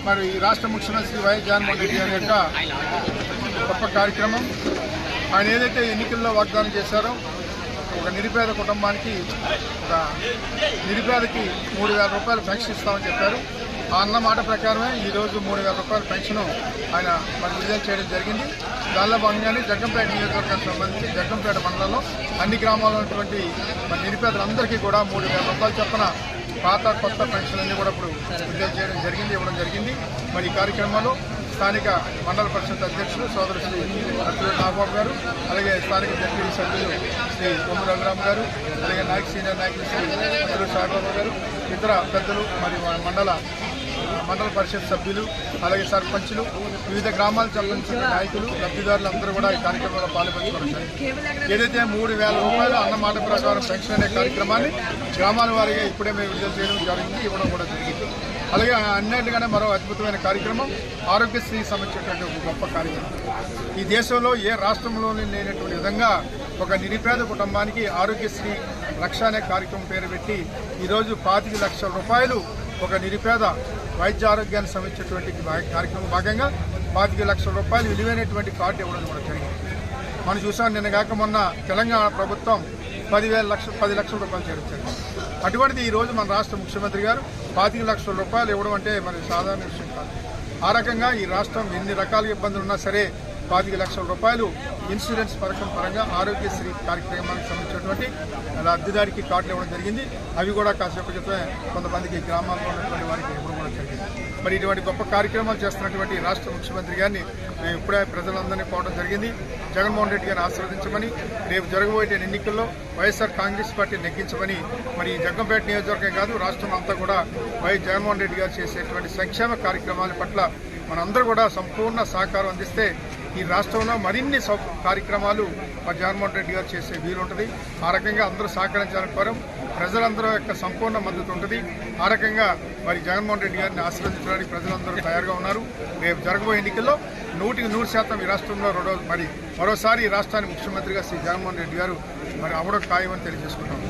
మరి రాష్ట్ర ముఖ్యమంత్రి వైఎస్ జగన్మోహన్ రెడ్డి గారి యొక్క గొప్ప కార్యక్రమం. ఆయన ఏదైతే ఎన్నికల్లో వాగ్దానం చేశారో ఒక నిరుపేద కుటుంబానికి నిరుపేదకి 3,000 రూపాయలు పెన్షన్ ఇస్తామని చెప్పారు. ఆ అన్న మాట ప్రకారమే ఈరోజు 3,000 రూపాయల పెన్షన్ ఆయన మరి విడుదల చేయడం జరిగింది. దానిలో భాగంగానే జగ్గంపేట నియోజకవర్గానికి సంబంధించి జగ్గంపేట మండలంలో అన్ని గ్రామాల్లో ఉన్నటువంటి మరి నిరుపేదలందరికీ కూడా 3,000 రూపాయలు చొప్పున పాత కొత్త పెన్షన్లన్నీ కూడా ఇప్పుడు విడుదల చేయడం జరిగింది, ఇవ్వడం జరిగింది. మరి ఈ కార్యక్రమంలో స్థానిక మండల పరిషత్ అధ్యక్షులు సోదరు శ్రీ అర్జున నాగబాబు గారు, అలాగే స్థానిక జడ్పీ సభ్యులు శ్రీ కొమ్ము రఘురామ్ గారు, అలాగే సీనియర్ నాయకులు శ్రీ అర్జున సాయిబాబు గారు, ఇతర పెద్దలు మరియు మండల పరిషత్ సభ్యులు, అలాగే సర్పంచులు, వివిధ గ్రామాలకు సంబంధించిన నాయకులు, లబ్ధిదారులు అందరూ కూడా ఈ కార్యక్రమంలో పాల్పంచుకోవడం. ఏదైతే 3,000 రూపాయలు అన్నమాట ప్రకారం పెన్షన్ అనే కార్యక్రమాన్ని గ్రామాల వారీగా ఇప్పుడే మేము విడుదల చేయడం జరిగింది, ఇవ్వడం కూడా జరిగింది. అలాగే అన్నింటిగానే మరో అద్భుతమైన కార్యక్రమం ఆరోగ్యశ్రీ సంబంధించినటువంటి ఒక గొప్ప కార్యక్రమం. ఈ దేశంలో ఏ రాష్ట్రంలోనే లేనటువంటి విధంగా ఒక నిరుపేద కుటుంబానికి ఆరోగ్యశ్రీ రక్ష అనే కార్యక్రమం పేరు పెట్టి ఈరోజు 25 లక్షల రూపాయలు ఒక నిరుపేద వైద్య ఆరోగ్యాన్ని సంబంధించినటువంటి కార్యక్రమం భాగంగా 25 లక్షల రూపాయలు విలువైనటువంటి కార్డు ఇవ్వడం కూడా జరిగింది. మనం చూసాం నిన్న కాక మొన్న తెలంగాణ ప్రభుత్వం 10 లక్షల రూపాయలు చేర్చారు. అటువంటిది ఈరోజు మన రాష్ట్ర ముఖ్యమంత్రి గారు 25 లక్షల రూపాయలు ఇవ్వడం అంటే మరి సాధారణ విషయం కాదు. ఆ రకంగా ఈ రాష్ట్రం ఎన్ని రకాల ఇబ్బందులు ఉన్నా సరే 25 లక్షల రూపాయలు ఇన్సూరెన్స్ పథకం పరంగా ఆరోగ్యశ్రీ కార్యక్రమానికి సంబంధించినటువంటి లబ్ధిదారికి కార్డులు ఇవ్వడం జరిగింది. అవి కూడా కాసేపు క్రితమే కొంతమందికి గ్రామాల్లో ఉన్నటువంటి వారికి ఇవ్వడం కూడా జరిగింది. మరి ఇటువంటి గొప్ప కార్యక్రమాలు చేస్తున్నటువంటి రాష్ట్ర ముఖ్యమంత్రి గారిని మేము ఇప్పుడే ప్రజలందరినీ కోవడం జరిగింది. జగన్మోహన్ రెడ్డి గారిని ఆశీర్వదించమని, రేపు జరగబోయే ఎన్నికల్లో వైఎస్ఆర్ కాంగ్రెస్ పార్టీ నెగ్గించమని, మరి జగ్గంపేట నియోజకవర్గం కాదు రాష్ట్రం అంతా కూడా వైఎస్ జగన్మోహన్ రెడ్డి గారు చేసేటువంటి సంక్షేమ కార్యక్రమాల పట్ల మనందరూ కూడా సంపూర్ణ సహకారం అందిస్తే ఈ రాష్ట్రంలో మరిన్ని కార్యక్రమాలు మరి జగన్మోహన్ రెడ్డి గారు చేసే వీలుంటుంది. ఆ రకంగా అందరూ సహకరించాలని కోరం. ప్రజలందరూ యొక్క సంపూర్ణ మద్దతు ఉంటుంది. ఆ రకంగా మరి జగన్మోహన్ రెడ్డి గారిని ఆశీర్వదించడానికి ప్రజలందరూ తయారుగా ఉన్నారు. రేపు జరగబోయే ఎన్నికల్లో 100% ఈ రాష్ట్రంలో మరోసారి ఈ రాష్ట్రానికి ముఖ్యమంత్రిగా శ్రీ జగన్మోహన్ రెడ్డి గారు మరి అవడం ఖాయమని తెలియజేసుకుంటాం.